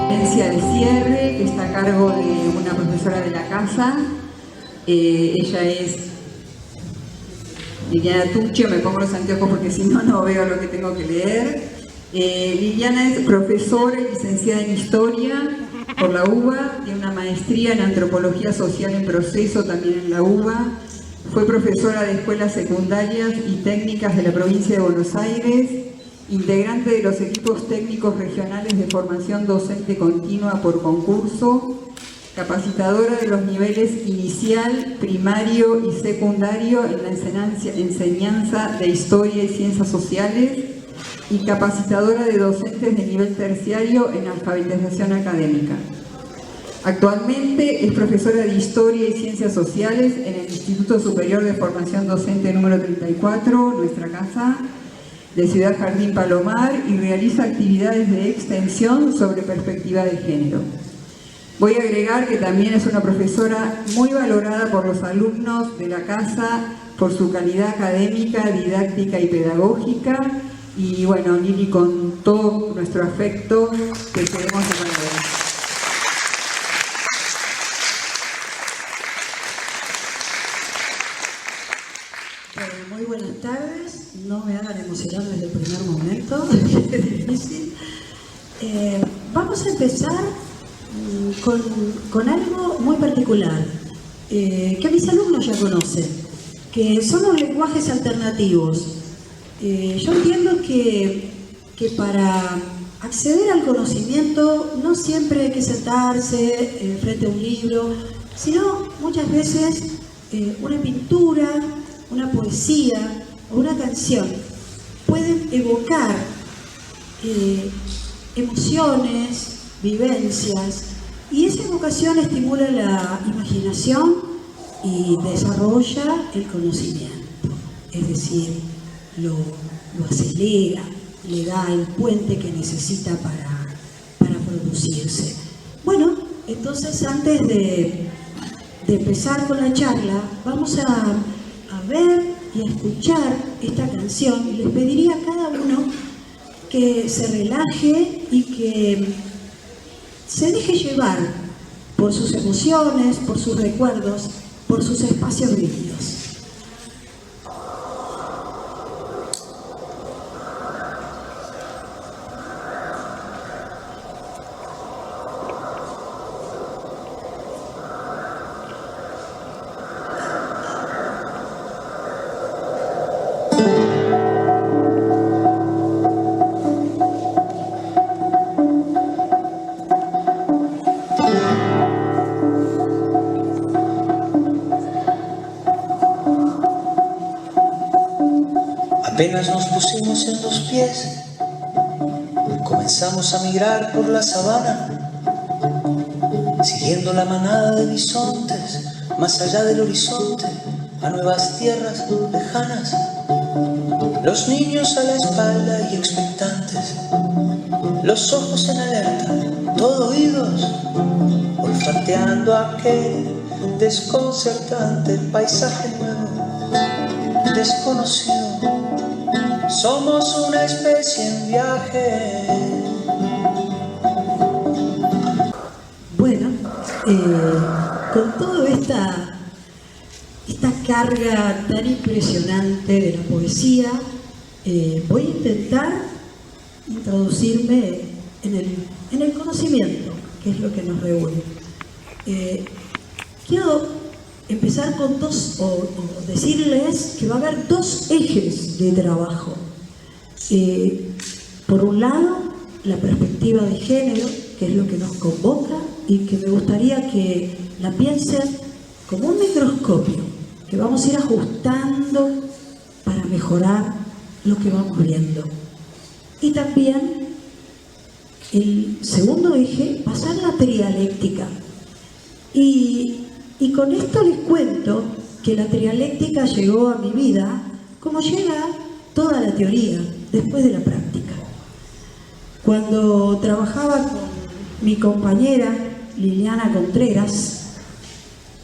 Al cierre, que está a cargo de una profesora de la casa. Ella es Liliana Tuccio. Me pongo los anteojos porque si no, no veo lo que tengo que leer. Liliana es profesora y licenciada en Historia por la UBA, tiene una maestría en Antropología Social en Proceso también en la UBA. Fue profesora de escuelas secundarias y técnicas de la provincia de Buenos Aires, integrante de los equipos técnicos regionales de formación docente continua por concurso, capacitadora de los niveles inicial, primario y secundario en la enseñanza de Historia y Ciencias Sociales y capacitadora de docentes de nivel terciario en alfabetización académica. Actualmente es profesora de Historia y Ciencias Sociales en el Instituto Superior de Formación Docente número 34, nuestra casa, de Ciudad Jardín Palomar, y realiza actividades de extensión sobre perspectiva de género. Voy a agregar que también es una profesora muy valorada por los alumnos de la casa por su calidad académica, didáctica y pedagógica. Y bueno, Lili, con todo nuestro afecto, te queremos agradecer. Muy buenas tardes. No me hagan emocionar desde el primer momento, es difícil. Vamos a empezar con algo muy particular, que mis alumnos ya conocen, que son los lenguajes alternativos. Yo entiendo que para acceder al conocimiento no siempre hay que sentarse frente a un libro, sino muchas veces una pintura, una poesía o una canción pueden evocar emociones, vivencias, y esa evocación estimula la imaginación y desarrolla el conocimiento, es decir, lo acelera, le da el puente que necesita para producirse. Bueno, entonces antes de empezar con la charla, vamos a ver y a escuchar esta canción, y les pediría a cada uno que se relaje y que se deje llevar por sus emociones, por sus recuerdos, por sus espacios vividos. Apenas nos pusimos en los pies, comenzamos a migrar por la sabana, siguiendo la manada de bisontes, más allá del horizonte, a nuevas tierras lejanas. Los niños a la espalda y expectantes, los ojos en alerta, todo oídos, olfateando aquel desconcertante paisaje nuevo, desconocido. Somos una especie en viaje. Bueno, con toda esta carga tan impresionante de la poesía, voy a intentar introducirme en el conocimiento, que es lo que nos reúne. Quiero empezar con o decirles que va a haber dos ejes de trabajo. Por un lado, la perspectiva de género, que es lo que nos convoca y que me gustaría que la piensen como un microscopio, que vamos a ir ajustando para mejorar lo que vamos viendo. Y también el segundo eje va a ser la trialéctica. Y con esto les cuento que la trialéctica llegó a mi vida como llega toda la teoría después de la práctica. Cuando trabajaba con mi compañera Liliana Contreras,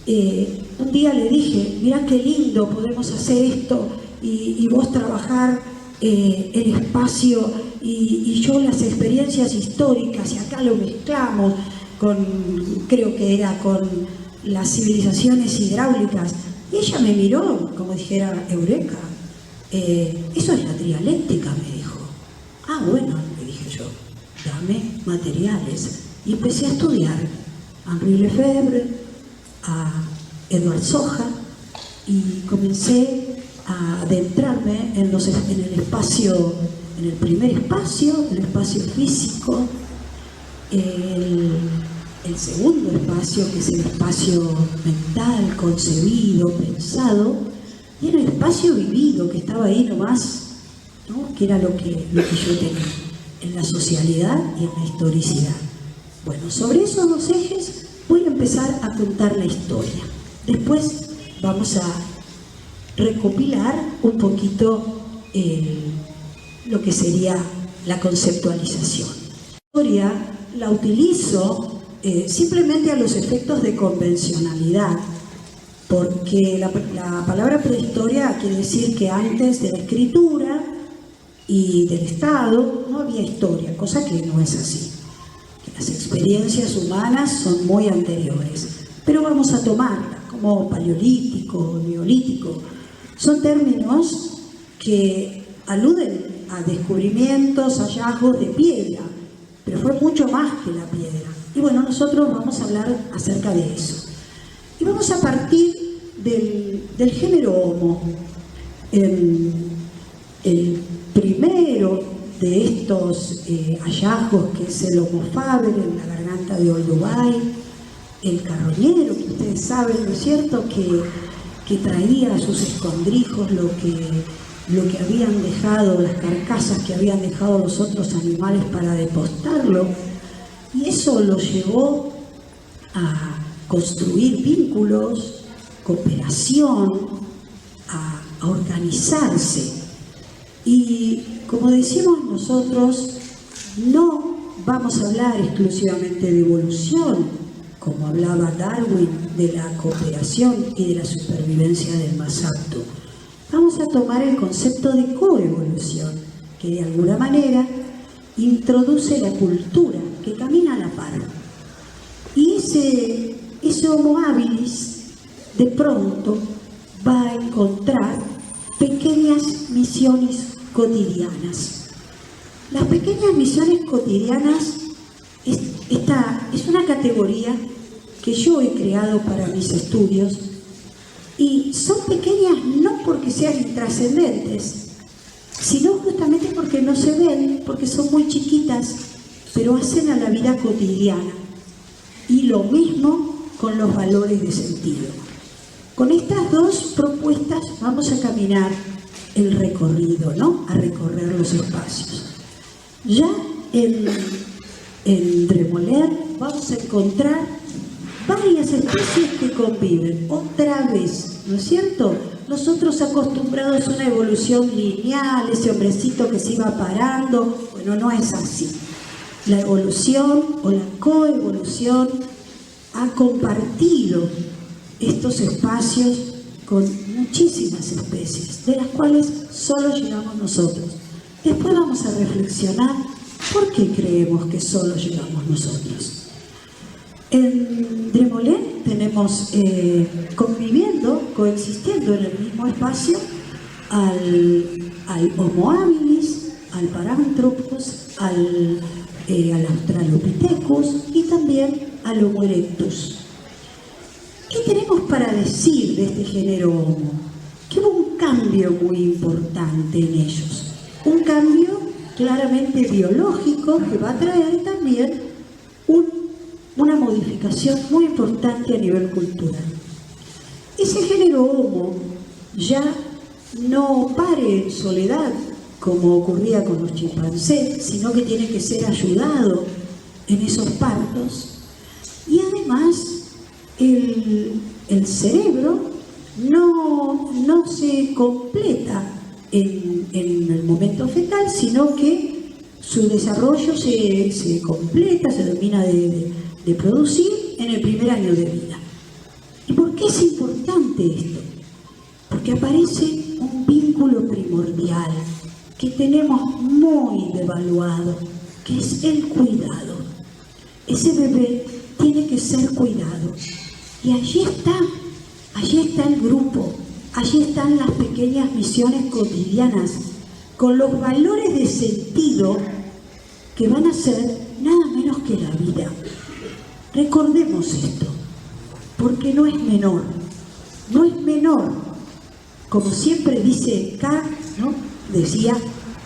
un día le dije, mirá qué lindo podemos hacer esto y vos trabajar el espacio y yo las experiencias históricas, y acá lo mezclamos con, creo que era con las civilizaciones hidráulicas, y ella me miró como dijera, eureka, eso es la trialéctica, me dijo. Ah, bueno, le dije yo, dame materiales. Y empecé a estudiar a Henri Lefebvre, a Edward Soja, y comencé a adentrarme en el espacio, en el primer espacio, el espacio físico, el segundo espacio, que es el espacio mental, concebido, pensado, y el espacio vivido, que estaba ahí nomás, ¿no? Que era lo que yo tenía, en la socialidad y en la historicidad. Bueno, sobre esos dos ejes voy a empezar a contar la historia. Después vamos a recopilar un poquito lo que sería la conceptualización. La historia la utilizo simplemente a los efectos de convencionalidad, porque la palabra prehistoria quiere decir que antes de la escritura y del Estado no había historia, cosa que no es así. Las experiencias humanas son muy anteriores, pero vamos a tomarla como paleolítico, neolítico. Son términos que aluden a descubrimientos, hallazgos de piedra, pero fue mucho más que la piedra. Y bueno, nosotros vamos a hablar acerca de eso. Y vamos a partir del género Homo. El primero de estos hallazgos, que es el Homo faber en la garganta de Olduvai, el carroñero, que ustedes saben, ¿no es cierto?, que traía a sus escondrijos lo que habían dejado, las carcasas que habían dejado los otros animales para depostarlo, y eso lo llevó a construir vínculos, cooperación, a organizarse. Y como decimos nosotros, no vamos a hablar exclusivamente de evolución, como hablaba Darwin, de la cooperación y de la supervivencia del más apto. Vamos a tomar el concepto de coevolución, que de alguna manera introduce la cultura, que camina a la par. Y ese Homo habilis de pronto va a encontrar pequeñas misiones cotidianas. Las pequeñas misiones cotidianas es una categoría que yo he creado para mis estudios, y son pequeñas no porque sean intrascendentes, sino justamente porque no se ven, porque son muy chiquitas, pero hacen a la vida cotidiana. Y lo mismo con los valores de sentido. Con estas dos propuestas vamos a caminar el recorrido, ¿no? A recorrer los espacios. Ya en Dremoler vamos a encontrar varias especies que conviven, otra vez, ¿no es cierto? Nosotros acostumbrados a una evolución lineal, ese hombrecito que se iba parando, bueno, no es así. La evolución o la coevolución ha compartido estos espacios con muchísimas especies, de las cuales solo llegamos nosotros. Después vamos a reflexionar por qué creemos que solo llegamos nosotros. En Dremoler tenemos conviviendo, coexistiendo en el mismo espacio al Homo habilis, al Paranthropus, al Australopithecus y también al Homo erectus. ¿Qué tenemos para decir de este género Homo? Que hubo un cambio muy importante en ellos. Un cambio claramente biológico que va a traer también una modificación muy importante a nivel cultural. Ese género Homo ya no pare en soledad, como ocurría con los chimpancés, sino que tiene que ser ayudado en esos partos. Y además, el cerebro no se completa en el momento fetal, sino que su desarrollo se completa, se termina de producir en el primer año de vida. ¿Y por qué es importante esto? Porque aparece un vínculo primordial que tenemos muy devaluado, que es el cuidado. Ese bebé tiene que ser cuidado. Y allí está el grupo, allí están las pequeñas misiones cotidianas, con los valores de sentido que van a ser nada menos que la vida. Recordemos esto, porque no es menor, no es menor. Como siempre dice Kant, ¿no? Decía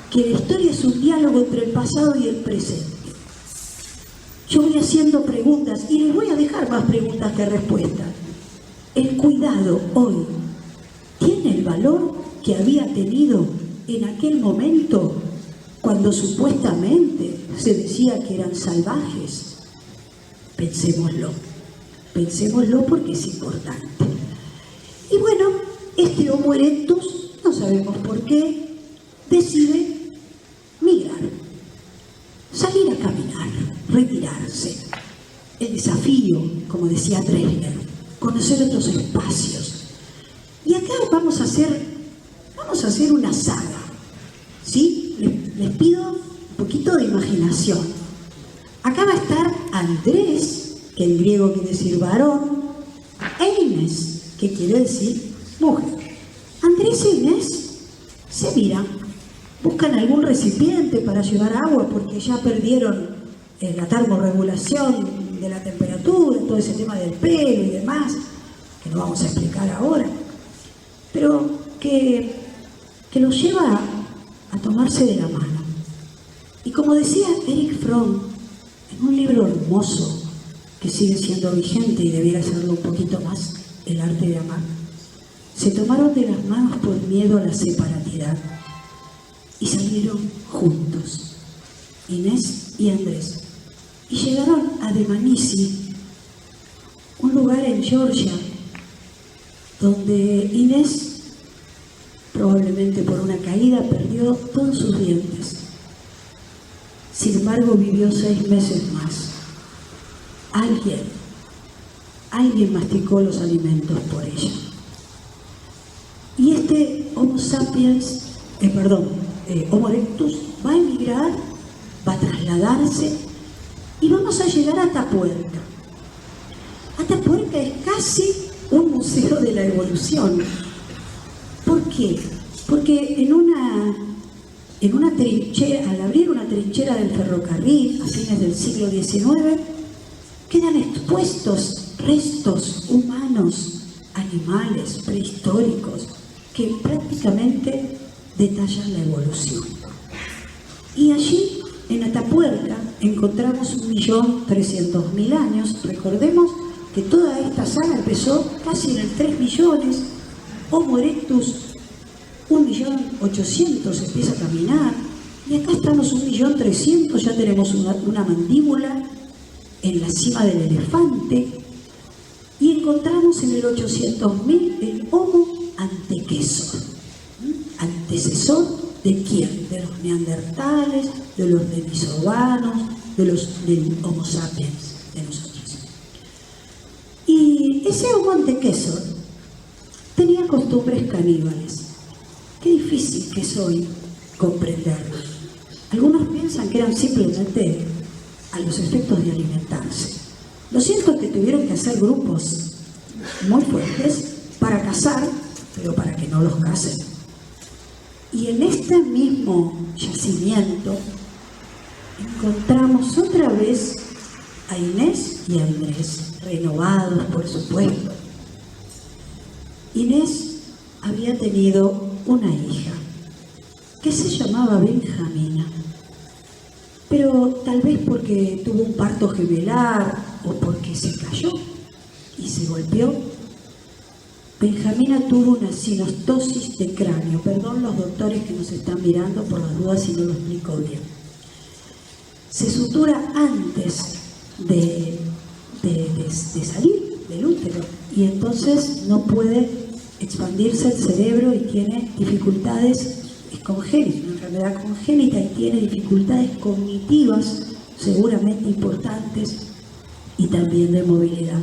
que la historia es un diálogo entre el pasado y el presente. Yo voy haciendo preguntas y les voy a dejar más preguntas que respuestas. El cuidado hoy tiene el valor que había tenido en aquel momento cuando supuestamente se decía que eran salvajes. Pensémoslo porque es importante. Y bueno, este Homo erectus, no sabemos por qué, decide migrar, salir a caminar, retirarse. El desafío, como decía Treisler, conocer otros espacios. Y acá vamos a hacer una saga, ¿sí? Les pido un poquito de imaginación. Acá va a estar Andrés, que en griego quiere decir varón, e Inés, que quiere decir mujer. Andrés e Inés se miran, buscan algún recipiente para llevar agua porque ya perdieron la termorregulación de la temperatura, todo ese tema del pelo y demás, que no vamos a explicar ahora, pero que los lleva a tomarse de la mano. Y como decía Erich Fromm, en un libro hermoso que sigue siendo vigente y debiera serlo un poquito más, El arte de amar, se tomaron de las manos por miedo a la separatidad y salieron juntos, Inés y Andrés, y llegaron a Dmanisi, un lugar en Georgia, donde Inés, probablemente por una caída, perdió todos sus dientes. Sin embargo, vivió 6 meses más. Alguien masticó los alimentos por ella. Y este Homo sapiens, Homo erectus, va a emigrar, va a trasladarse y vamos a llegar a Atapuerca. Atapuerca es casi un museo de la evolución. ¿Por qué? Porque en una trinchera, al abrir una trinchera del ferrocarril a fines del siglo XIX, quedan expuestos restos humanos, animales prehistóricos, que prácticamente detallan la evolución. Y allí, en Atapuerca, encontramos 1.300.000 años. Recordemos que toda esta saga empezó casi en el 3 millones, Homo erectus 1.800.000 empieza a caminar, y acá estamos 1.300.000, ya tenemos una mandíbula en la cima del elefante, y encontramos en el 800.000 el Homo antecesor. ¿Antecesor de quién? De los neandertales, de los denisovanos, del Homo sapiens, de nosotros. Y ese Homo antecesor tenía costumbres caníbales. Qué difícil que es hoy comprenderlo. Algunos piensan que eran simplemente a los efectos de alimentarse. Lo cierto es que tuvieron que hacer grupos muy fuertes para cazar, pero para que no los casen. Y en este mismo yacimiento encontramos otra vez a Inés y a Andrés, renovados por supuesto. Inés había tenido una hija que se llamaba Benjamina, pero tal vez porque tuvo un parto gemelar o porque se cayó y se golpeó, Benjamina tuvo una sinostosis de cráneo. Perdón los doctores que nos están mirando por las dudas si no lo explico bien. Se sutura antes de salir del útero y entonces no puede expandirse el cerebro y tiene dificultades, es congénita, una enfermedad congénita, y tiene dificultades cognitivas seguramente importantes y también de movilidad.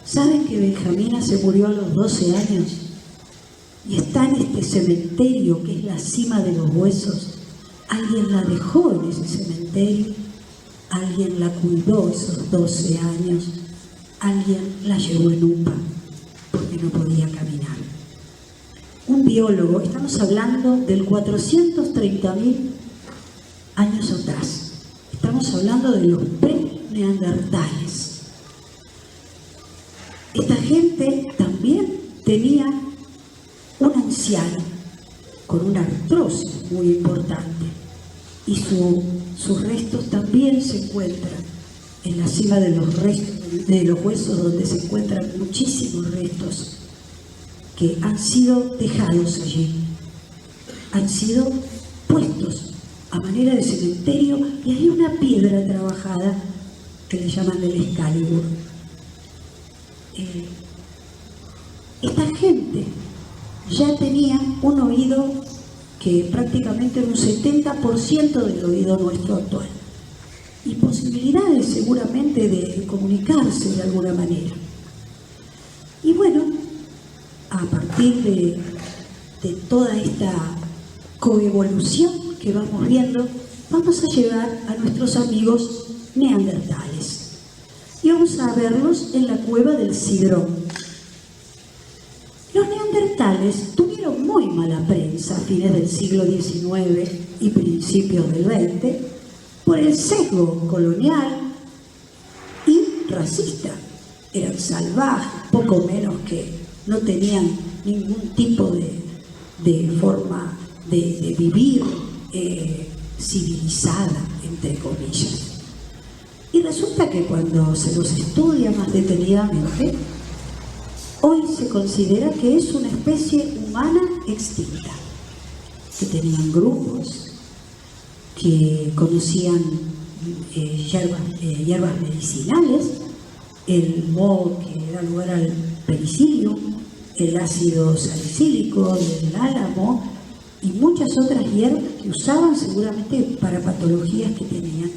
¿Saben que Benjamina se murió a los 12 años? y está en este cementerio que es la cima de los huesos. Alguien la dejó en ese cementerio, alguien la cuidó esos 12 años, alguien la llevó en UPA porque no podía caminar. Un biólogo, estamos hablando del 430.000 años atrás, estamos hablando de los pre-neandertales. Esta gente también tenía un anciano con una artrosis muy importante y sus restos también se encuentran en la cima de los huesos, donde se encuentran muchísimos restos que han sido dejados allí, han sido puestos a manera de cementerio, y hay una piedra trabajada que le llaman el Excalibur. Esta gente ya tenía un oído que prácticamente era un 70% del oído nuestro actual, y posibilidades seguramente de comunicarse de alguna manera. Y bueno, a partir de toda esta coevolución que vamos viendo, vamos a llegar a nuestros amigos neandertales y vamos a verlos en la cueva del Sidrón. Los neandertales tuvieron muy mala prensa a fines del siglo XIX y principios del XX por el sesgo colonial y racista. Eran salvajes, poco menos que no tenían ningún tipo de forma de vivir civilizada, entre comillas. Y resulta que cuando se los estudia más detenidamente, hoy se considera que es una especie humana extinta, que tenían grupos, que conocían hierbas medicinales, el moho que da lugar al penicilio, el ácido salicílico del álamo y muchas otras hierbas que usaban seguramente para patologías que tenían.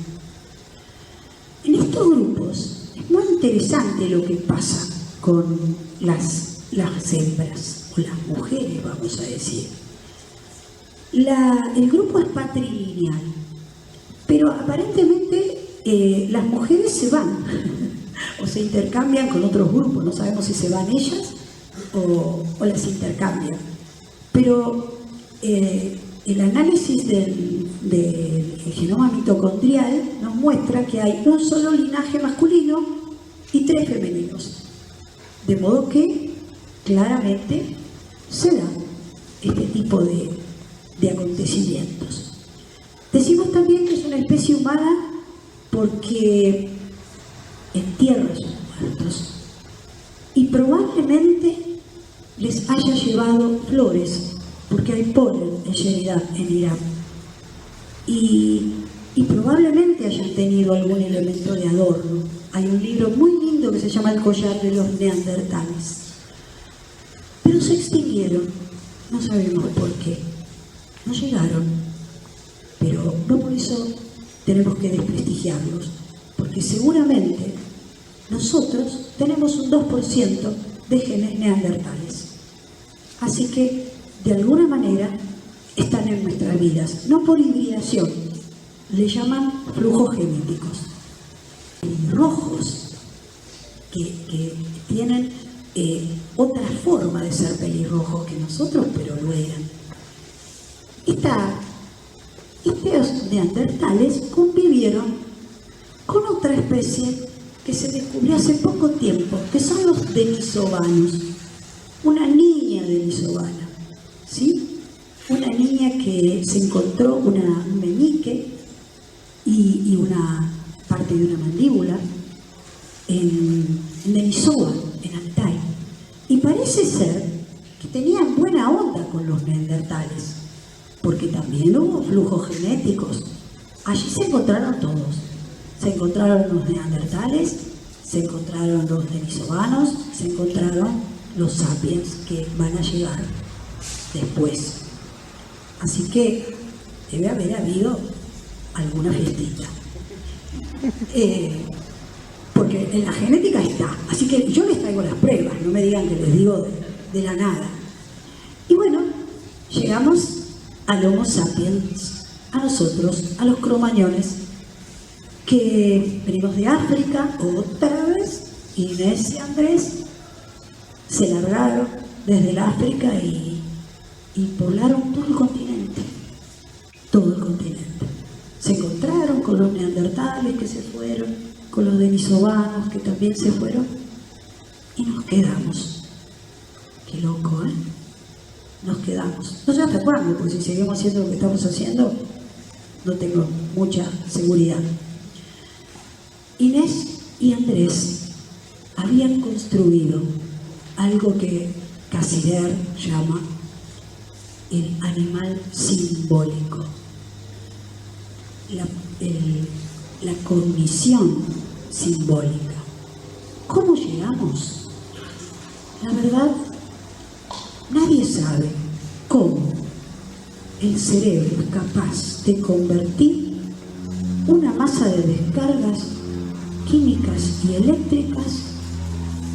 En estos grupos es muy interesante lo que pasa con las hembras o las mujeres, vamos a decir. El grupo es patrilineal, pero aparentemente las mujeres se van o se intercambian con otros grupos, no sabemos si se van ellas o las intercambian. Pero el análisis del genoma mitocondrial nos muestra que hay un solo linaje masculino y 3 femeninos. De modo que claramente se da este tipo de acontecimientos. Decimos también que es una especie humana porque entierra a sus muertos y probablemente les haya llevado flores, porque hay polen en Sheridan, en Irán, y probablemente hayan tenido algún elemento de adorno. Hay un libro muy lindo que se llama El collar de los neandertales, pero se extinguieron, no sabemos por qué, no llegaron, pero no por eso tenemos que desprestigiarlos, porque seguramente nosotros tenemos un 2% de genes neandertales, así que de alguna manera están en nuestras vidas, no por hibridación, le llaman flujos genéticos. Pelirrojos que tienen otra forma de ser pelirrojos que nosotros, pero lo eran. Estos neandertales convivieron con otra especie que se descubrió hace poco tiempo, que son los denisovanos, una niña denisovana, ¿sí? Una niña que se encontró un meñique y una parte de una mandíbula en Denisova, en Altai. Y parece ser que tenían buena onda con los neandertales, porque también hubo flujos genéticos. Allí se encontraron todos. Se encontraron los neandertales, se encontraron los denisovanos, se encontraron los sapiens que van a llegar después. Así que debe haber habido alguna fiestita. Porque en la genética está. Así que yo les traigo las pruebas, no me digan que les digo de la nada. Y bueno, llegamos al Homo sapiens, a nosotros, a los cromañones, que venimos de África, otra vez, Inés y Andrés se largaron desde el África y poblaron todo el continente, todo el continente. Se encontraron con los neandertales que se fueron, con los denisovanos que también se fueron, y nos quedamos. Qué loco, ¿eh? Nos quedamos. No sé hasta cuándo, porque si seguimos haciendo lo que estamos haciendo, no tengo mucha seguridad. Inés y Andrés habían construido algo que Cassirer llama el animal simbólico, la cognición simbólica. ¿Cómo llegamos? La verdad, nadie sabe cómo el cerebro es capaz de convertir una masa de descargas químicas y eléctricas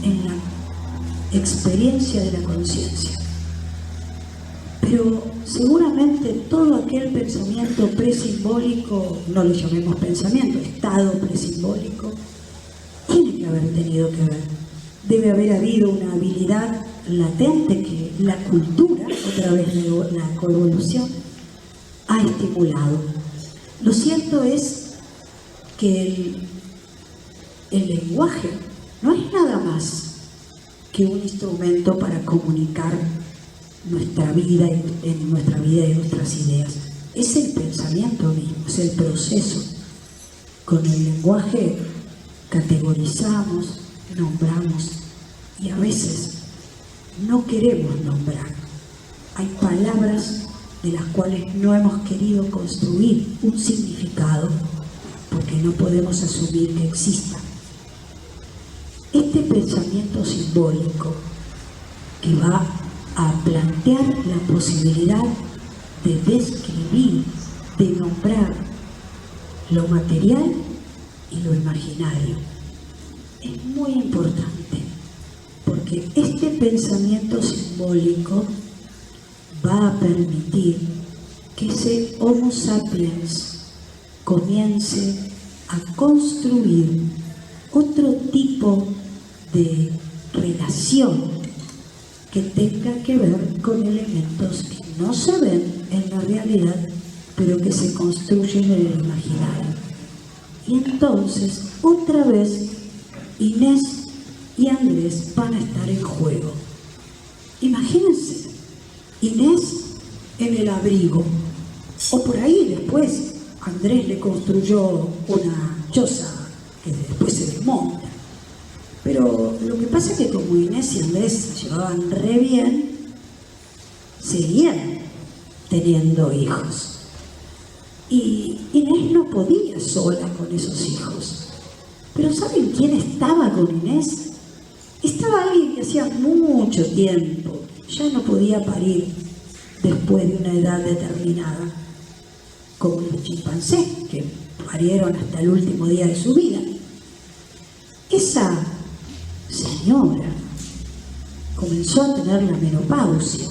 en la experiencia de la conciencia. Pero seguramente todo aquel pensamiento presimbólico, no le llamemos pensamiento, estado presimbólico, tiene que haber tenido que ver. Debe haber habido una habilidad latente que la cultura, a través de la coevolución, ha estimulado. Lo cierto es que el lenguaje no es nada más que un instrumento para comunicar nuestra vida y nuestras ideas. Es el pensamiento mismo, es el proceso. Con el lenguaje categorizamos, nombramos y a veces no queremos nombrar. Hay palabras de las cuales no hemos querido construir un significado porque no podemos asumir que existan. Este pensamiento simbólico que va a plantear la posibilidad de describir, de nombrar lo material y lo imaginario, es muy importante, porque este pensamiento simbólico va a permitir que ese Homo sapiens comience a construir otro tipo de relación que tenga que ver con elementos que no se ven en la realidad, pero que se construyen en el imaginario. Y entonces, otra vez, Inés y Andrés van a estar en juego. Imagínense, Inés en el abrigo, o por ahí después Andrés le construyó una choza que después se desmonta. Pero lo que pasa es que como Inés y Andrés se llevaban re bien, seguían teniendo hijos. Y Inés no podía sola con esos hijos. Pero ¿saben quién estaba con Inés? Estaba alguien que hacía mucho tiempo ya no podía parir después de una edad determinada, como los chimpancés, que parieron hasta el último día de su vida. Esa señora comenzó a tener la menopausia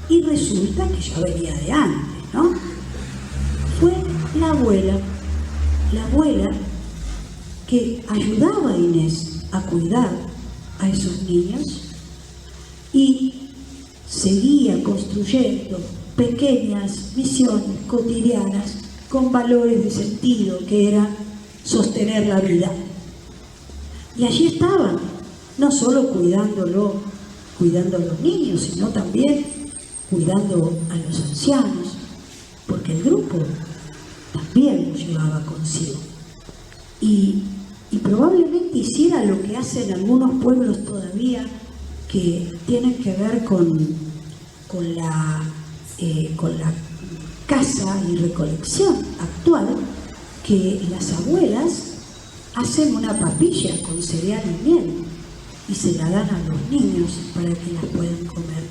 y resulta que ya venía de antes, ¿no? Fue la abuela que ayudaba a Inés a cuidar a esos niños y seguía construyendo pequeñas misiones cotidianas con valores de sentido que eran sostener la vida. Y allí estaban, no solo cuidando a los niños, sino también cuidando a los ancianos, porque el grupo también lo llevaba consigo. Y probablemente hiciera lo que hacen algunos pueblos todavía, que tienen que ver con la caza y recolección actual, que las abuelas hacen una papilla con cereal y miel y se la dan a los niños para que las puedan comer.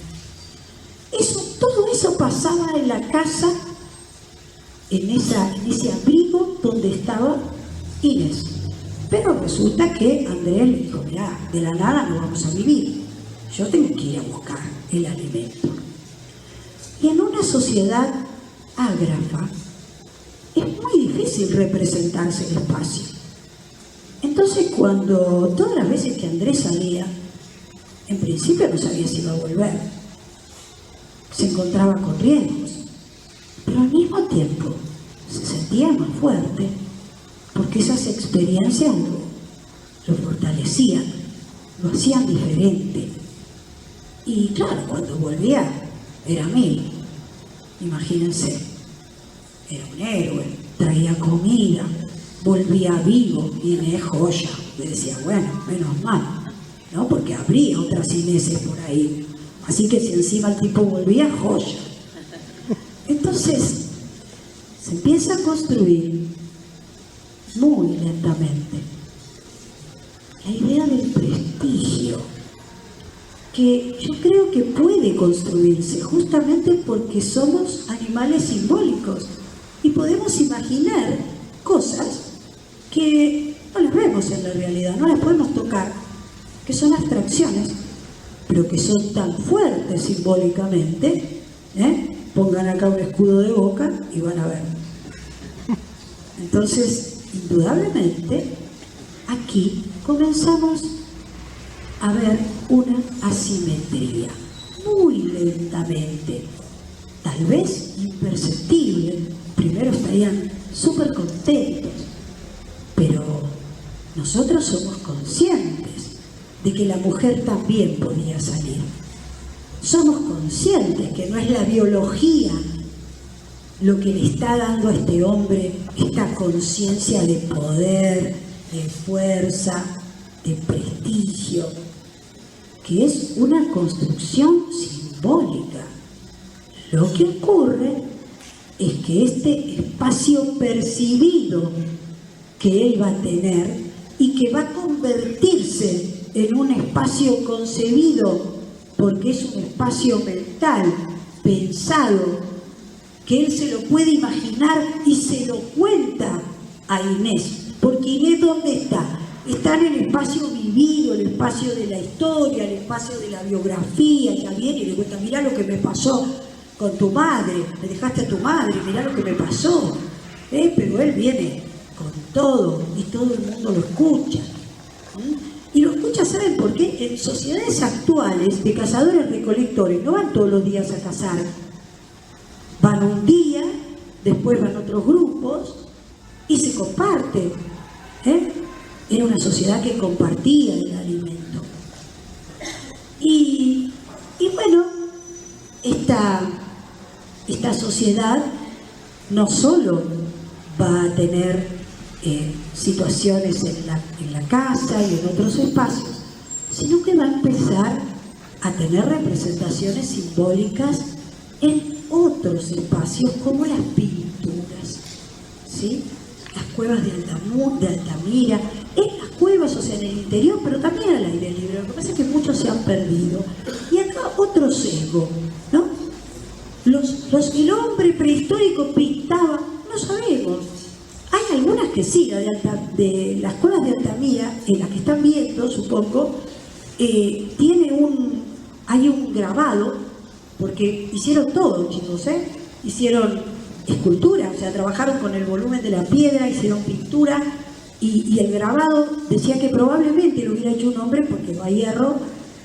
Todo eso pasaba en la casa, en ese abrigo donde estaba Inés. Pero resulta que Andrés le dijo: mirá, de la nada no vamos a vivir, yo tengo que ir a buscar el alimento. Y en una sociedad ágrafa es muy difícil representarse el espacio. Entonces, cuando todas las veces que Andrés salía, en principio no sabía si iba a volver, se encontraba con riesgos, pero al mismo tiempo se sentía más fuerte porque esas experiencias lo fortalecían, lo hacían diferente. Y claro, cuando volvía era 1000, imagínense, era un héroe, traía comida, volvía vivo y me joya. Le decía, bueno, menos mal, ¿no? Porque habría otras Ineses por ahí. Así que si encima el tipo volvía, joya. Entonces, se empieza a construir muy lentamente la idea del prestigio, que yo creo que puede construirse justamente porque somos animales simbólicos y podemos imaginar cosas que no las vemos en la realidad, no las podemos tocar, que son abstracciones, pero que son tan fuertes simbólicamente. Pongan acá un escudo de Boca y van a ver. Entonces, indudablemente, aquí comenzamos a ver una asimetría, muy lentamente, tal vez imperceptible. Primero estarían súper contentos, pero nosotros somos conscientes de que la mujer también podía salir. Somos conscientes que no es la biología lo que le está dando a este hombre esta conciencia de poder, de fuerza, de prestigio, que es una construcción simbólica. Lo que ocurre es que este espacio percibido que él va a tener y que va a convertirse en un espacio concebido, porque es un espacio mental, pensado, que él se lo puede imaginar y se lo cuenta a Inés. Porque Inés, ¿dónde está? Está en el espacio vivido, el espacio de la historia, el espacio de la biografía. Ya viene y le cuenta, mirá lo que me pasó con tu madre, me dejaste a tu madre, mirá lo que me pasó. Pero él viene con todo y todo el mundo lo escucha. Y lo escucha, ¿saben por qué? En sociedades actuales de cazadores-recolectores no van todos los días a cazar. Van un día, después van otros grupos y se comparten. Era una sociedad que compartía el alimento. Y bueno, esta sociedad no solo va a tener situaciones en la casa y en otros espacios, sino que va a empezar a tener representaciones simbólicas en otros espacios como las pinturas, ¿sí? Las cuevas de Altamira, en las cuevas, o sea, en el interior, pero también al aire libre. Lo que pasa es que muchos se han perdido. Y acá otro sesgo, ¿no? El hombre prehistórico pintaba, no sabemos. Hay algunas que sí, de las cuevas de Altamira, en las que están viendo, supongo, hay un grabado, porque hicieron todo, chicos, hicieron escultura, o sea, trabajaron con el volumen de la piedra, hicieron pintura, y el grabado decía que probablemente lo hubiera hecho un hombre, porque no hay hierro,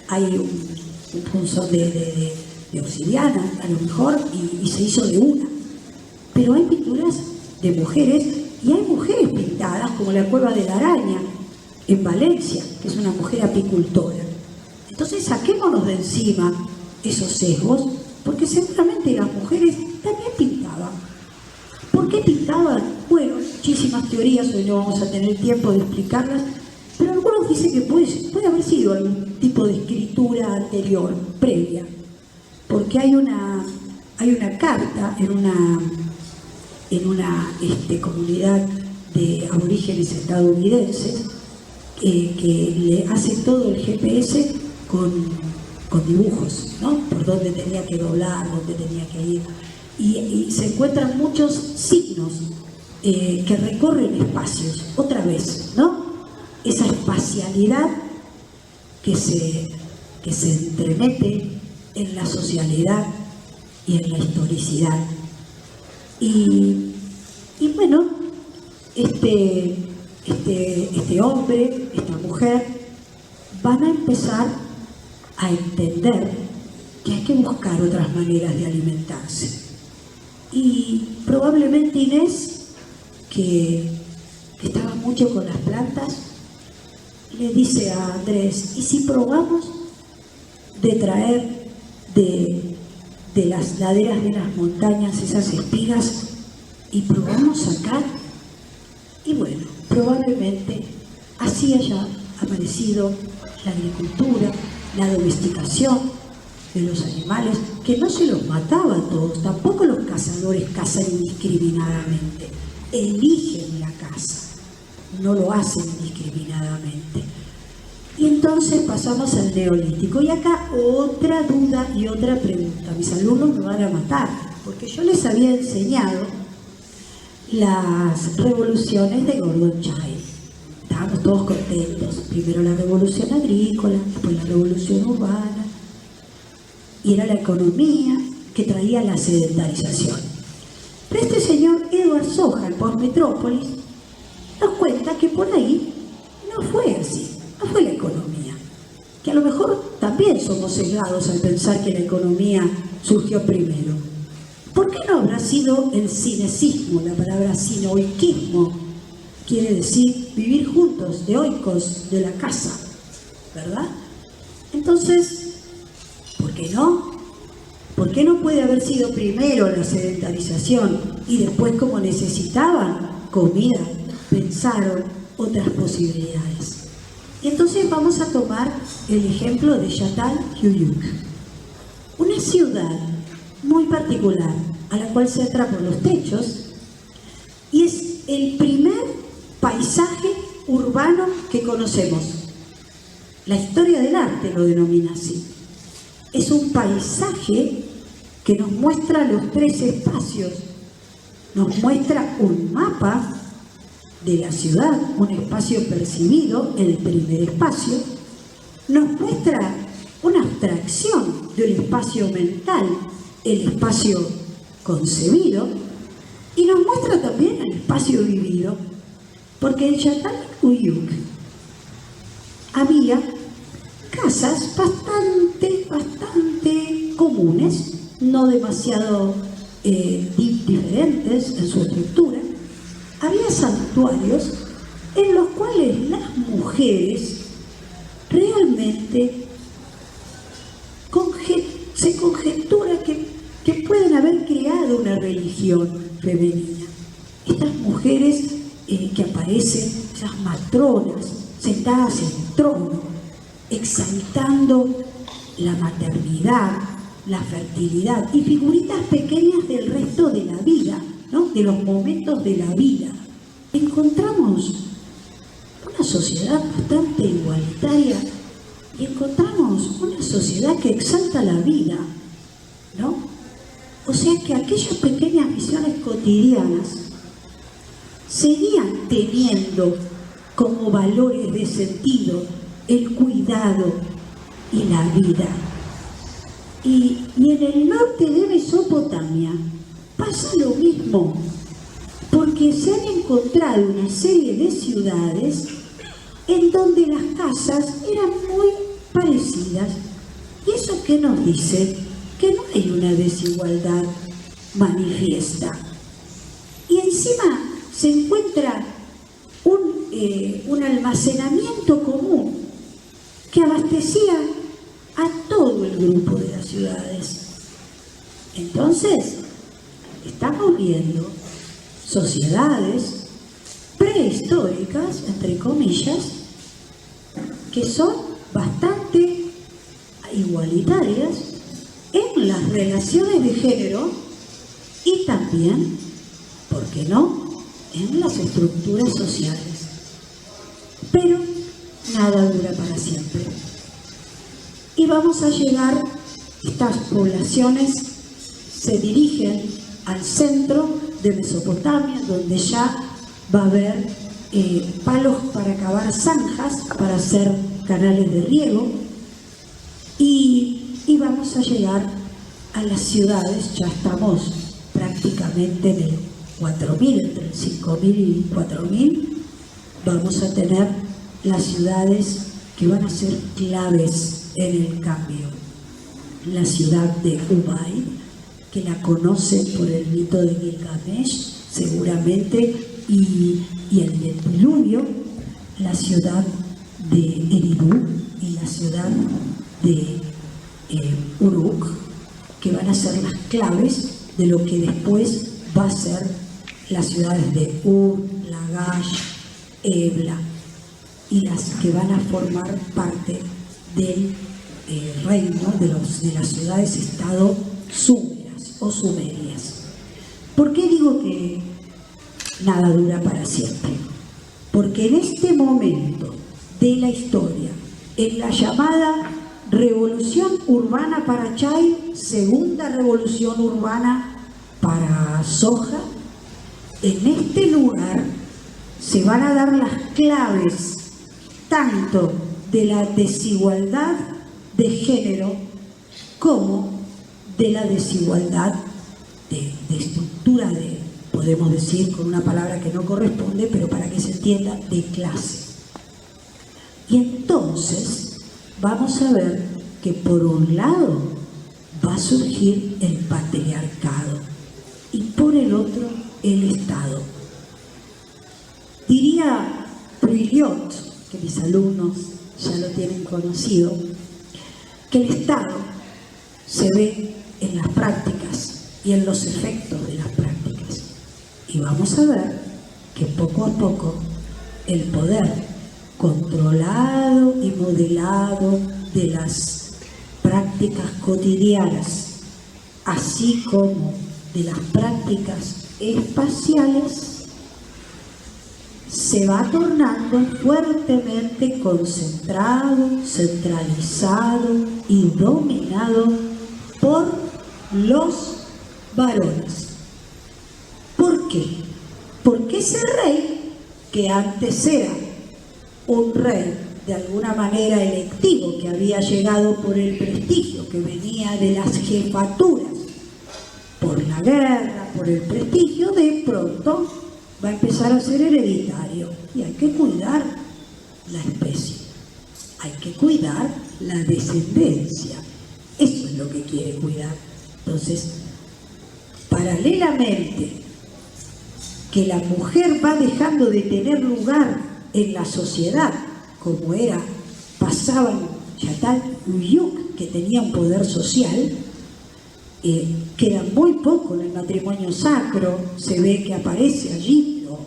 hay un punzón de obsidiana, a lo mejor, y se hizo de una. Pero hay pinturas de mujeres, y hay mujeres pintadas, como la Cueva de la Araña, en Valencia, que es una mujer apicultora. Entonces, saquémonos de encima esos sesgos, porque seguramente las mujeres también pintaban. ¿Por qué pintaban? Bueno, muchísimas teorías, hoy no vamos a tener tiempo de explicarlas, pero algunos dicen que puede haber sido algún tipo de escritura anterior, previa, porque hay una carta en una comunidad de aborígenes estadounidenses que le hace todo el GPS con dibujos, ¿no? Por dónde tenía que doblar, dónde tenía que ir. Y se encuentran muchos signos que recorren espacios, otra vez, ¿no? Esa espacialidad que se entremete en la socialidad y en la historicidad. Y bueno, este hombre, esta mujer, van a empezar a entender que hay que buscar otras maneras de alimentarse. Y probablemente Inés, que estaba mucho con las plantas, le dice a Andrés, ¿y si probamos de traer de las laderas de las montañas esas espigas y probamos sacar? Y bueno, probablemente así haya aparecido la agricultura, la domesticación de los animales, que no se los mataba a todos, tampoco los cazadores cazan indiscriminadamente, eligen la caza, no lo hacen indiscriminadamente. Y entonces pasamos al Neolítico, y acá otra duda y otra pregunta. Mis alumnos me van a matar, porque yo les había enseñado las revoluciones de Gordon Childe. Estábamos todos contentos. Primero la revolución agrícola, después la revolución urbana, y era la economía que traía la sedentarización. Pero este señor Edward Sohan, por Metrópolis, nos cuenta que por ahí no fue así, no fue la economía. Que a lo mejor también somos sesgados al pensar que la economía surgió primero. ¿Por qué no habrá sido el cinecismo? La palabra sinoiquismo quiere decir vivir juntos, de oikos, de la casa, ¿verdad? Entonces, ¿por qué no? ¿Por qué no puede haber sido primero la sedentarización y después, como necesitaban comida, pensaron otras posibilidades? Y entonces vamos a tomar el ejemplo de Çatalhöyük, una ciudad muy particular a la cual se entra por los techos, y es el primer paisaje urbano que conocemos. La historia del arte lo denomina así. Es un paisaje que nos muestra los tres espacios, nos muestra un mapa de la ciudad, un espacio percibido, el primer espacio, nos muestra una abstracción del espacio mental, el espacio concebido, y nos muestra también el espacio vivido, porque en Çatalhöyük había casas bastante comunes, no demasiado diferentes en su estructura. Había santuarios en los cuales las mujeres realmente se conjetura que pueden haber creado una religión femenina. Estas mujeres que aparecen, esas matronas sentadas en trono, exaltando la maternidad, la fertilidad, y figuritas pequeñas del resto de la vida, ¿no? De los momentos de la vida. Encontramos una sociedad bastante igualitaria y encontramos una sociedad que exalta la vida, ¿no? O sea que aquellas pequeñas visiones cotidianas seguían teniendo como valores de sentido el cuidado y la vida. Y en el norte de Mesopotamia pasa lo mismo, porque se han encontrado una serie de ciudades en donde las casas eran muy parecidas. ¿Y eso qué nos dice? Que no hay una desigualdad manifiesta. Y encima se encuentra un almacenamiento común que abastecía a todo el grupo de las ciudades. Entonces, estamos viendo sociedades prehistóricas, entre comillas, que son bastante igualitarias en las relaciones de género y también, ¿por qué no?, en las estructuras sociales. Pero nada dura para siempre. Y vamos a llegar, estas poblaciones se dirigen al centro de Mesopotamia, donde ya va a haber palos para cavar zanjas, para hacer canales de riego, y vamos a llegar a las ciudades, ya estamos prácticamente en el 4.000, entre el 5.000 y 4.000, vamos a tener las ciudades que van a ser claves en el cambio. La ciudad de Ubay, que la conocen por el mito de Gilgamesh, seguramente, y el del diluvio, la ciudad de Eridu y la ciudad de Uruk, que van a ser las claves de lo que después va a ser las ciudades de Ur, Lagash, Ebla, y las que van a formar parte del reino de las ciudades-estado súmeras o sumerias. ¿Por qué digo que nada dura para siempre? Porque en este momento de la historia, en la llamada Revolución Urbana para Chay, Segunda Revolución Urbana para Soja, en este lugar se van a dar las claves tanto de la desigualdad de género como de la desigualdad de estructura, podemos decir con una palabra que no corresponde, pero para que se entienda, de clase. Y entonces vamos a ver que por un lado va a surgir el patriarcado y por el otro el Estado. Diría Prilliot, que mis alumnos ya lo tienen conocido, que el Estado se ve en las prácticas y en los efectos de las prácticas. Y vamos a ver que poco a poco el poder controlado y modelado de las prácticas cotidianas, así como de las prácticas espaciales, se va tornando fuertemente concentrado, centralizado y dominado por los varones. ¿Por qué? Porque ese rey, que antes era un rey de alguna manera electivo, que había llegado por el prestigio, que venía de las jefaturas, por la guerra, por el prestigio, de pronto va a empezar a ser hereditario. Y hay que cuidar la especie, hay que cuidar la descendencia. Eso es lo que quiere cuidar. Entonces, paralelamente que la mujer va dejando de tener lugar en la sociedad, como era, pasaban Yatal Uyuk, que tenía un poder social, queda muy poco en el matrimonio sacro, se ve que aparece allí, pero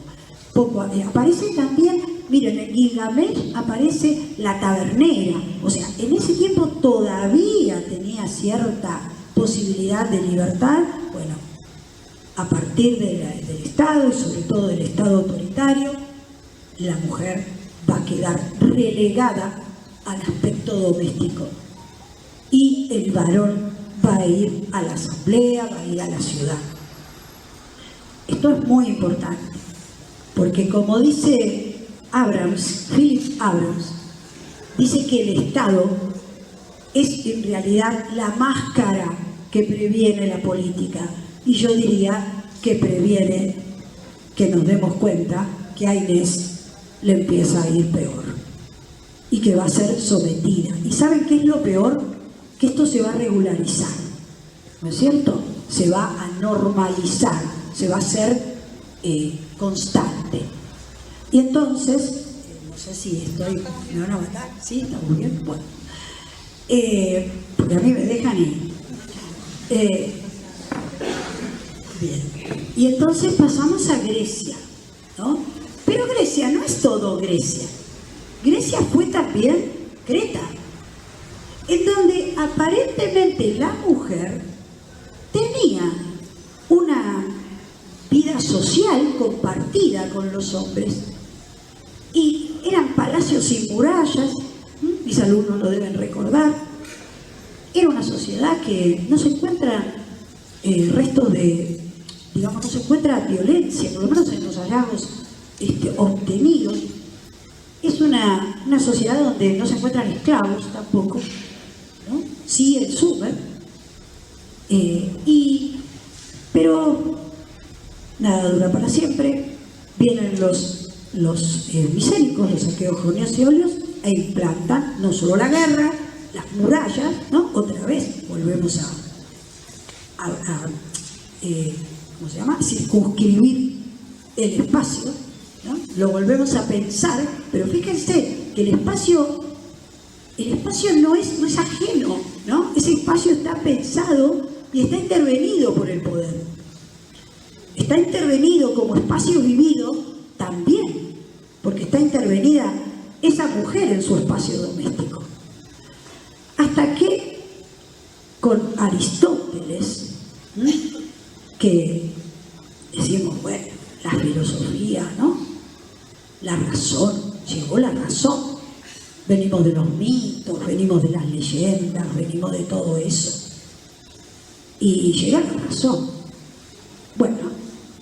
poco, aparece también, miren, en Gilgamesh aparece la tabernera, o sea, en ese tiempo todavía tenía cierta posibilidad de libertad. Bueno, a partir del Estado y sobre todo del Estado autoritario, la mujer va a quedar relegada al aspecto doméstico y el varón va a ir a la asamblea, va a ir a la ciudad. Esto es muy importante, porque como dice Philip Abrams, dice que el Estado es en realidad la máscara que previene la política, y yo diría que previene que nos demos cuenta que a Inés le empieza a ir peor y que va a ser sometida. ¿Y saben qué es lo peor? Que esto se va a regularizar, ¿no es cierto? Se va a normalizar, se va a hacer constante. Y entonces, no sé si me van a matar, ¿sí? ¿Está muy bien? Bueno, porque a mí me dejan ir. Bien. Y entonces pasamos a Grecia, ¿no? Pero Grecia no es todo Grecia. Grecia fue también Creta, en donde aparentemente la mujer tenía una vida social compartida con los hombres y eran palacios sin murallas, mis alumnos lo deben recordar. Era una sociedad que no se encuentra restos de, digamos, no se encuentra violencia, por lo menos en los hallazgos obtenidos. Es una sociedad donde no se encuentran esclavos tampoco, ¿no? Sí el Sumer, Pero nada dura para siempre. Vienen los micénicos, los aqueos e implantan no solo la guerra, las murallas, ¿no? Otra vez volvemos a ¿cómo se llama? Circunscribir el espacio, ¿no? Lo volvemos a pensar, pero fíjense que el espacio no es ajeno, ¿no? Ese espacio está pensado y está intervenido por el poder. Está intervenido como espacio vivido también, porque está intervenida esa mujer en su espacio doméstico. Hasta que con Aristóteles, que decimos, bueno, la filosofía, ¿no? La razón, llegó la razón. Venimos de los mitos, venimos de las leyendas, venimos de todo eso. Y llega la razón. Bueno,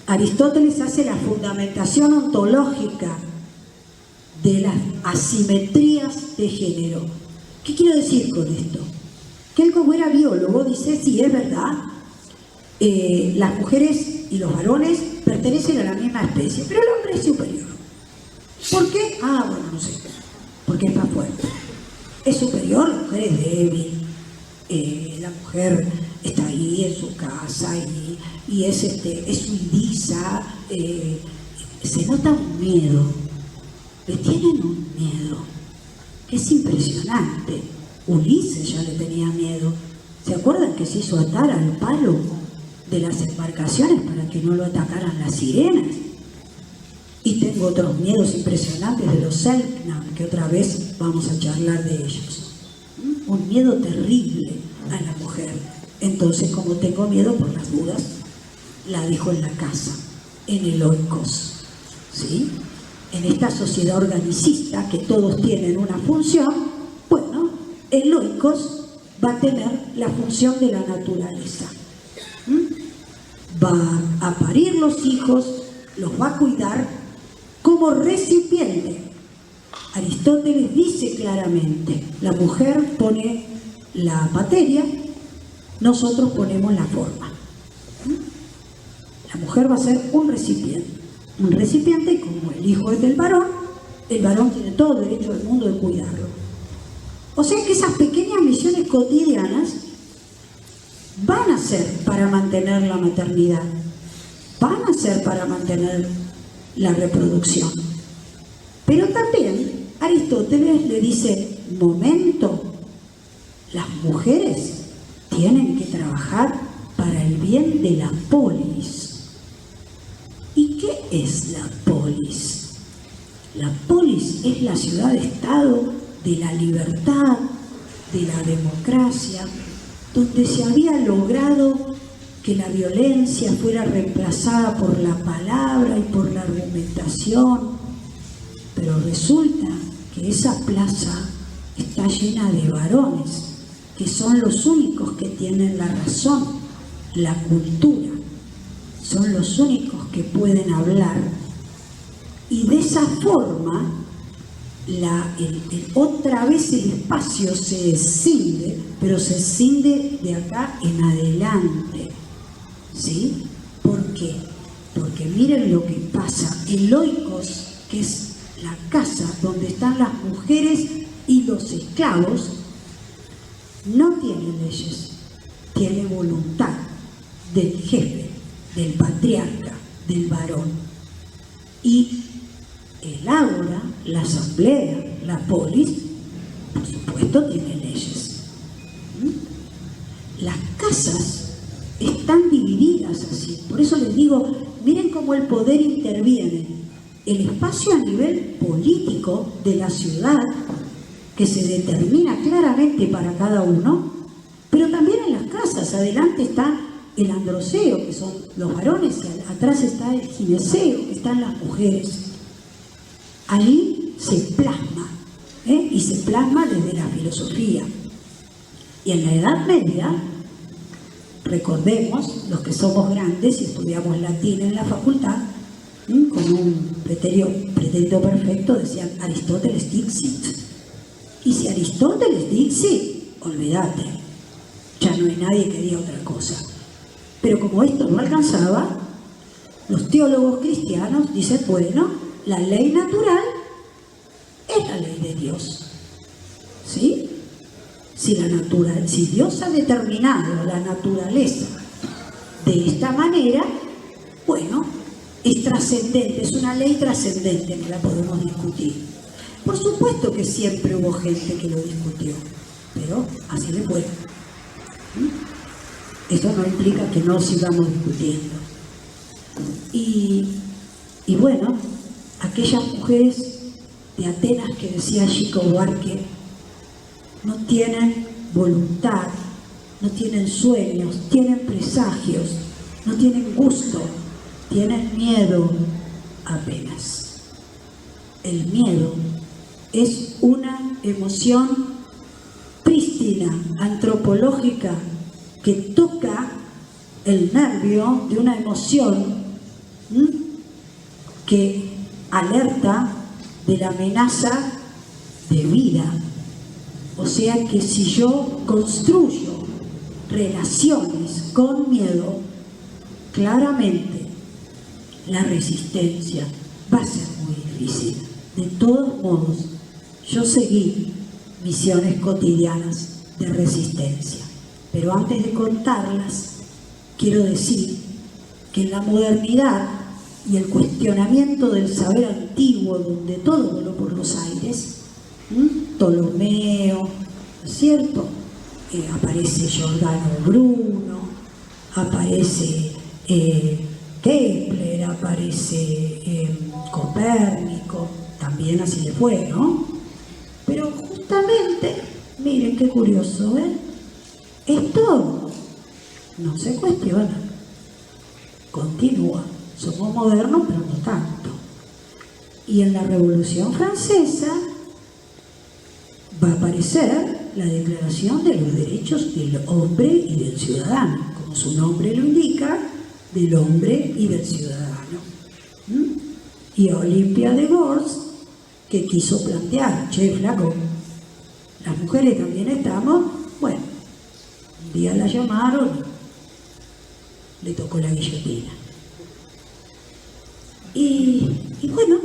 Aristóteles hace la fundamentación ontológica de las asimetrías de género. ¿Qué quiero decir con esto? Que él, como era biólogo, dice, sí, es verdad, las mujeres y los varones pertenecen a la misma especie, pero el hombre es superior. ¿Por qué? Ah, bueno, no sé. Porque es más fuerte. Es superior, la mujer es débil, la mujer está ahí en su casa y es sumisa, se nota un miedo, le tienen un miedo, es impresionante. Ulises ya le tenía miedo. ¿Se acuerdan que se hizo atar al palo de las embarcaciones para que no lo atacaran las sirenas? Y tengo otros miedos impresionantes de los Selknam, que otra vez vamos a charlar de ellos. Un miedo terrible a la mujer. Entonces, como tengo miedo por las dudas, la dejo en la casa, en el oikos, ¿sí? En esta sociedad organicista que todos tienen una función, bueno, el oikos va a tener la función de la naturaleza. Va a parir los hijos, los va a cuidar como recipiente. Aristóteles dice claramente, la mujer pone la materia, nosotros ponemos la forma. La mujer va a ser un recipiente y como el hijo es del varón, el varón tiene todo el derecho del mundo de cuidarlo. O sea que esas pequeñas misiones cotidianas van a ser para mantener la maternidad, van a ser para mantener la reproducción. Pero también Aristóteles le dice, momento, las mujeres tienen que trabajar para el bien de la polis. ¿Y qué es la polis? La polis es la ciudad-estado de la libertad, de la democracia, donde se había logrado que la violencia fuera reemplazada por la palabra y por la argumentación. Pero resulta que esa plaza está llena de varones, que son los únicos que tienen la razón, la cultura. Son los únicos que pueden hablar. Y de esa forma, otra vez el espacio se escinde, pero se escinde de acá en adelante. ¿Sí? ¿Por qué? Porque miren lo que pasa. El oikos, que es la casa donde están las mujeres y los esclavos, no tiene leyes, tiene voluntad del jefe, del patriarca, del varón. Y el ágora, la asamblea, la polis, por supuesto tiene leyes. Las casas están divididas así. Por eso les digo, miren cómo el poder interviene. El espacio a nivel político de la ciudad, que se determina claramente para cada uno, pero también en las casas. Adelante está el androceo, que son los varones, y atrás está el gineceo, que están las mujeres. Allí se plasma, y se plasma desde la filosofía. Y en la Edad Media, recordemos, los que somos grandes y estudiamos latín en la facultad, con un pretérito perfecto, decían Aristóteles dixit. Y si Aristóteles dixit, olvídate. ya no hay nadie que diga otra cosa. Pero como esto no alcanzaba, los teólogos cristianos dicen, bueno, la ley natural es la ley de Dios. ¿Sí? Si Dios ha determinado la naturaleza de esta manera, bueno, es trascendente, es una ley trascendente, no la podemos discutir. Por supuesto que siempre hubo gente que lo discutió, pero así le fue. Eso no implica que no sigamos discutiendo. Y bueno, aquellas mujeres de Atenas que decía Chico Buarque no tienen voluntad, no tienen sueños, tienen presagios, no tienen gusto, tienen miedo apenas. El miedo es una emoción prístina, antropológica, que toca el nervio de una emoción que alerta de la amenaza de vida. O sea que si yo construyo relaciones con miedo, claramente la resistencia va a ser muy difícil. De todos modos, yo seguí misiones cotidianas de resistencia. Pero antes de contarlas, quiero decir que en la modernidad y el cuestionamiento del saber antiguo, donde todo voló por los aires, Ptolomeo, ¿no es cierto? Aparece Giordano Bruno, aparece Kepler, aparece Copérnico, también así le fue, ¿no? Pero justamente, miren qué curioso, esto no se cuestiona, continúa. Somos modernos, pero no tanto. Y en la Revolución Francesa va a aparecer la Declaración de los Derechos del Hombre y del Ciudadano, como su nombre lo indica, del hombre y del ciudadano. Y Olympia de Gors, que quiso plantear, che, flaco, las mujeres también estamos, bueno, un día la llamaron, le tocó la guillotina. Y bueno,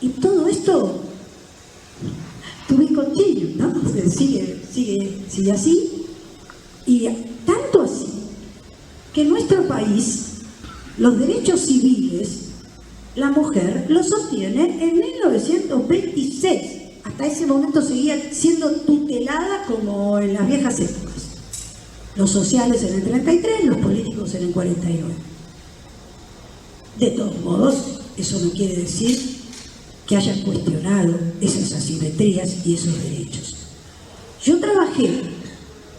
y todo esto tuve continuo, ¿no? O sea, sigue así, y tanto así que en nuestro país los derechos civiles la mujer los obtiene en 1926. Hasta ese momento seguía siendo tutelada como en las viejas épocas. Los sociales en el 33, los políticos en el 49. De todos modos, eso no quiere decir que hayan cuestionado esas asimetrías y esos derechos. Yo trabajé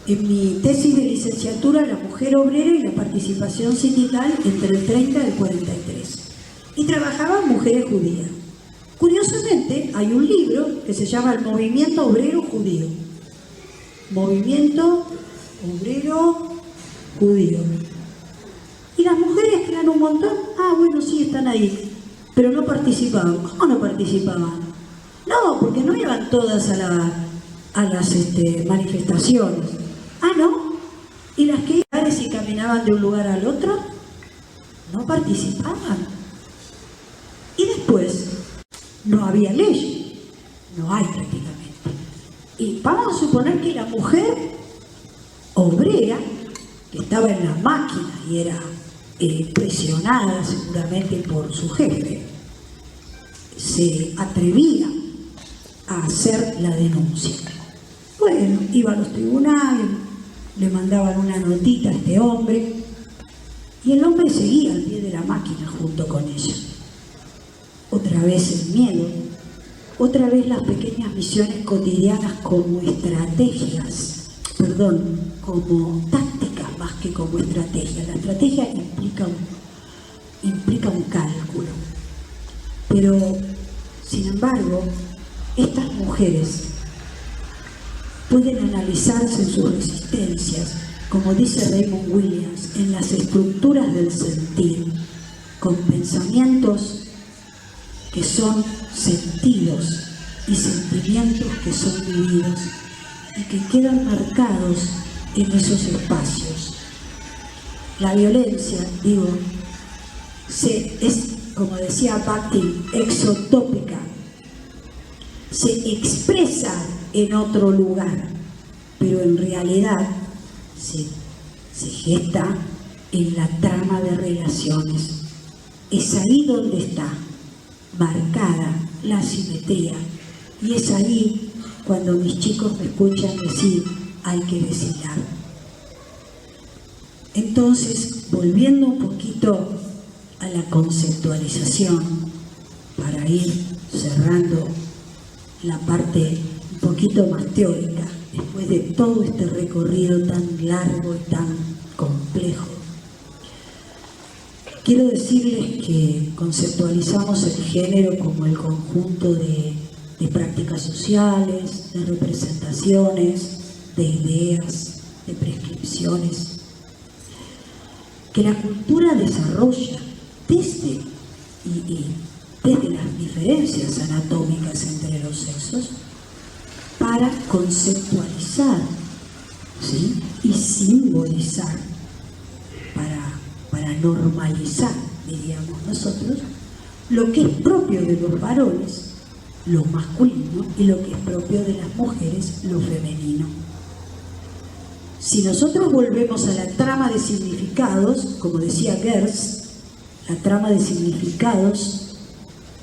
en mi tesis de licenciatura La mujer obrera y la participación sindical entre el 30 y el 43. Y trabajaban mujeres judías. Curiosamente, hay un libro que se llama El Movimiento Obrero Judío. Movimiento Obrero Judío. Y las mujeres que eran un montón, bueno, sí, están ahí, pero no participaban. ¿Cómo no participaban? No, porque no iban todas a las manifestaciones. ¿No? Y las que iban y caminaban de un lugar al otro, no participaban. Y después, no había ley, no hay prácticamente. Y vamos a suponer que la mujer obrera, que estaba en la máquina y era presionada seguramente por su jefe, se atrevía a hacer la denuncia. Bueno, iba a los tribunales, le mandaban una notita a este hombre y el hombre seguía al pie de la máquina junto con ella. Otra vez el miedo, otra vez las pequeñas misiones cotidianas como estrategias, como tácticas más que como estrategia. La estrategia implica un cálculo. Pero, sin embargo, estas mujeres pueden analizarse en sus resistencias, como dice Raymond Williams, en las estructuras del sentir, con pensamientos que son sentidos y sentimientos que son vividos y que quedan marcados en esos espacios. La violencia, digo, es, como decía Bakhtin, exotópica, se expresa en otro lugar, pero en realidad se gesta en la trama de relaciones. Es ahí donde está marcada la asimetría, y es ahí cuando mis chicos me escuchan decir hay que deshilar. Entonces, volviendo un poquito a la conceptualización, para ir cerrando la parte un poquito más teórica, después de todo este recorrido tan largo y tan complejo, quiero decirles que conceptualizamos el género como el conjunto de prácticas sociales, de representaciones, de ideas, de prescripciones, que la cultura desarrolla desde las diferencias anatómicas entre los sexos para conceptualizar, ¿sí?, y simbolizar, para normalizar, diríamos nosotros, lo que es propio de los varones, lo masculino, y lo que es propio de las mujeres, lo femenino. Si nosotros volvemos a la trama de significados, como decía Geertz, la trama de significados,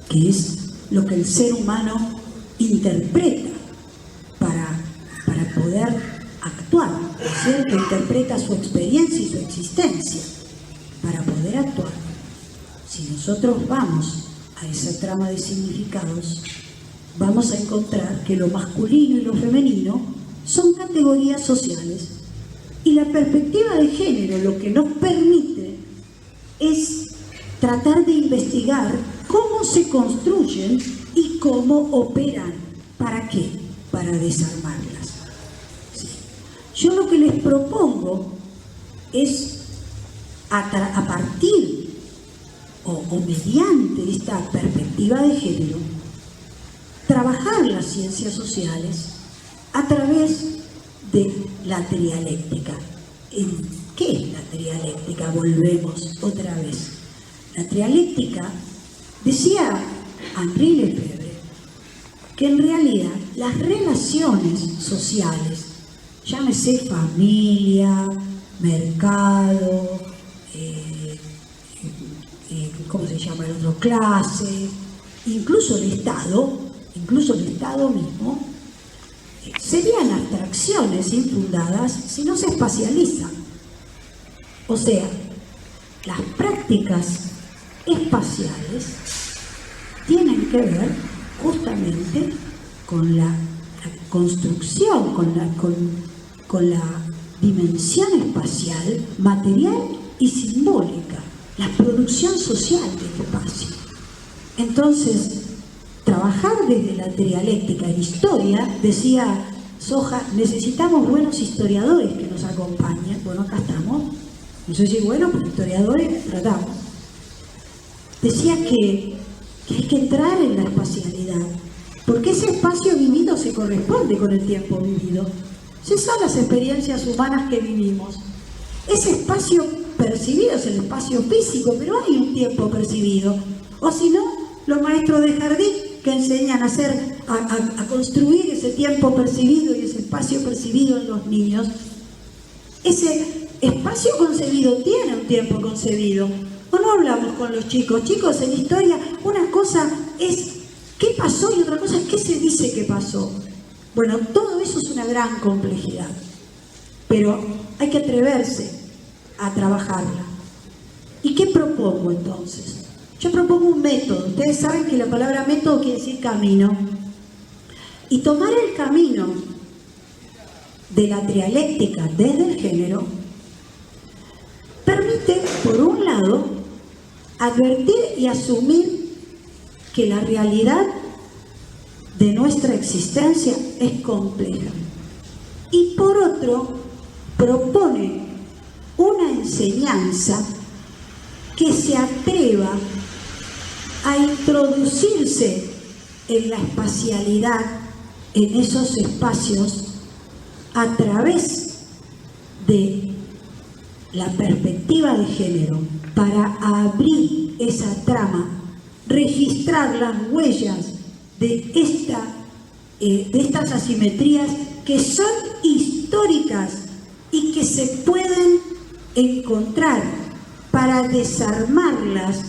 que es lo que el ser humano interpreta para poder actuar, ¿no es cierto? Interpreta su experiencia y su existencia para poder actuar. Si nosotros vamos a esa trama de significados, vamos a encontrar que lo masculino y lo femenino son categorías sociales. Y la perspectiva de género lo que nos permite es tratar de investigar cómo se construyen y cómo operan. ¿Para qué? Para desarmarlas. Sí. Yo lo que les propongo es, a partir o mediante esta perspectiva de género, trabajar las ciencias sociales a través de la trialéctica. ¿Qué es la trialéctica? Volvemos otra vez. La trialéctica, decía Henri Lefebvre, que en realidad las relaciones sociales, llámese familia, mercado, ¿cómo se llama el otro? Clase, incluso el Estado mismo, serían abstracciones infundadas si no se espacializan. O sea, las prácticas espaciales tienen que ver justamente con la construcción, con la dimensión espacial, material y simbólica, la producción social del espacio. Entonces, trabajar desde la trialéctica en historia, decía Soja, necesitamos buenos historiadores que nos acompañen. Bueno, acá estamos. No sé si bueno, pero historiadores tratamos. Decía que hay que entrar en la espacialidad, porque ese espacio vivido se corresponde con el tiempo vivido. Esas son las experiencias humanas que vivimos. Ese espacio percibido es el espacio físico, pero hay un tiempo percibido. O si no, los maestros de jardín que enseñan a construir ese tiempo percibido y ese espacio percibido en los niños. Ese espacio concebido tiene un tiempo concebido. O no hablamos con los chicos. Chicos, en historia una cosa es qué pasó y otra cosa es qué se dice que pasó. Bueno, todo eso es una gran complejidad, pero hay que atreverse a trabajarla. ¿Y qué propongo entonces? Yo propongo un método. Ustedes saben que la palabra método quiere decir camino. Y tomar el camino de la trialéctica desde el género permite, por un lado, advertir y asumir que la realidad de nuestra existencia es compleja. Y por otro, propone una enseñanza que se atreva a introducirse en la espacialidad, en esos espacios, a través de la perspectiva de género para abrir esa trama, registrar las huellas de estas asimetrías que son históricas y que se pueden encontrar para desarmarlas,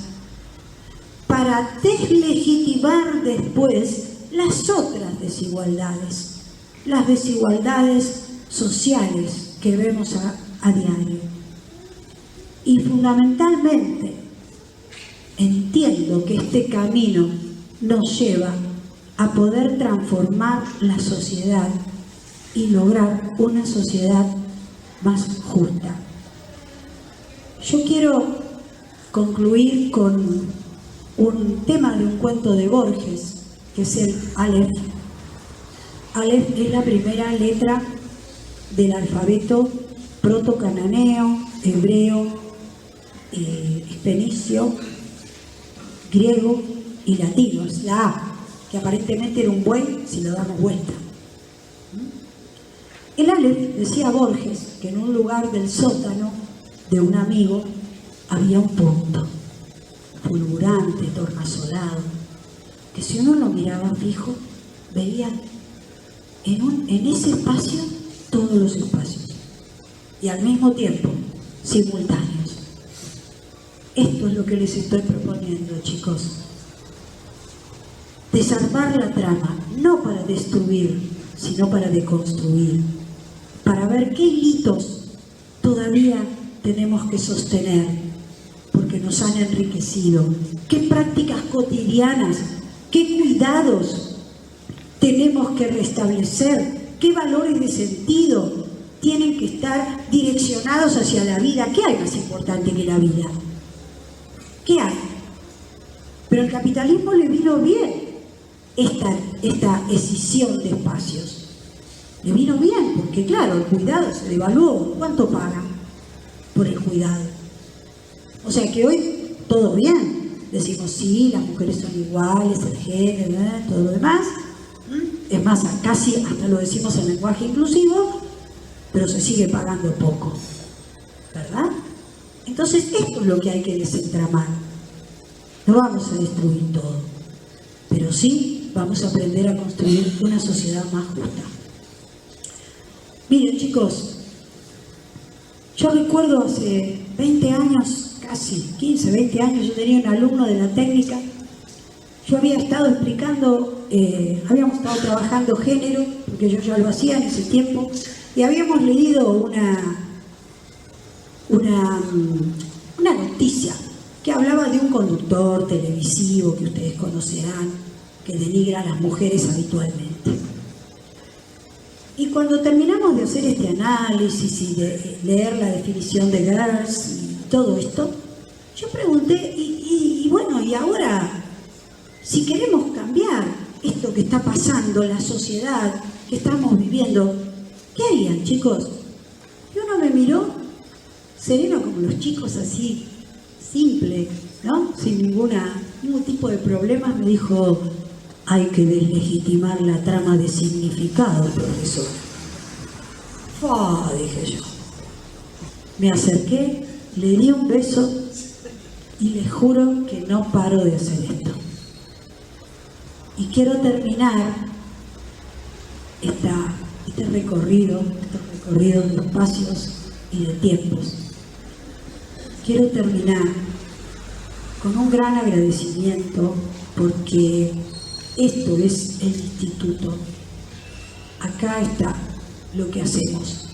para deslegitimar después las otras desigualdades, las desigualdades sociales que vemos a diario. Y fundamentalmente entiendo que este camino nos lleva a poder transformar la sociedad y lograr una sociedad más justa. Yo quiero concluir con un tema de un cuento de Borges, que es el Aleph. Aleph es la primera letra del alfabeto proto-cananeo, hebreo, fenicio, griego y latino. Es la A, que aparentemente era un buey si lo damos vuelta. El Aleph, decía Borges, que en un lugar del sótano de un amigo había un punto fulgurante, tornasolado, que si uno lo miraba fijo, veía en ese espacio todos los espacios y al mismo tiempo simultáneos. Esto es lo que les estoy proponiendo, chicos. Desarmar la trama, no para destruir, sino para deconstruir, para ver qué hitos todavía tenemos que sostener, porque nos han enriquecido, qué prácticas cotidianas, qué cuidados tenemos que restablecer, qué valores de sentido tienen que estar direccionados hacia la vida. ¿Qué hay más importante que la vida? ¿Qué hay? Pero al capitalismo le vino bien esta escisión de espacios. Le vino bien, porque claro, el cuidado se devaluó. ¿Cuánto pagan por el cuidado? O sea que hoy todo bien. Decimos sí, las mujeres son iguales, el género, todo lo demás. Es más, casi hasta lo decimos en lenguaje inclusivo, pero se sigue pagando poco, ¿verdad? Entonces esto es lo que hay que desentramar. No vamos a destruir todo, pero sí vamos a aprender a construir una sociedad más justa. Miren, chicos, yo recuerdo hace 20 años, casi 15, 20 años, yo tenía un alumno de la técnica. Yo había estado explicando, habíamos estado trabajando género, porque yo ya lo hacía en ese tiempo, y habíamos leído una noticia que hablaba de un conductor televisivo que ustedes conocerán, que denigra a las mujeres habitualmente. Y cuando terminamos de hacer este análisis y de leer la definición de Girls y todo esto, yo pregunté, y bueno, y ahora, si queremos cambiar esto que está pasando, la sociedad que estamos viviendo, ¿qué harían, chicos? Y uno me miró, sereno como los chicos, así, simple, ¿no? Sin ningún tipo de problemas, me dijo: hay que deslegitimar la trama de significado, profesor. ¡Fua! Dije yo. Me acerqué, le di un beso y les juro que no paro de hacer esto. Y quiero terminar estos recorridos de espacios y de tiempos. Quiero terminar con un gran agradecimiento, porque esto es el instituto. Acá está lo que hacemos.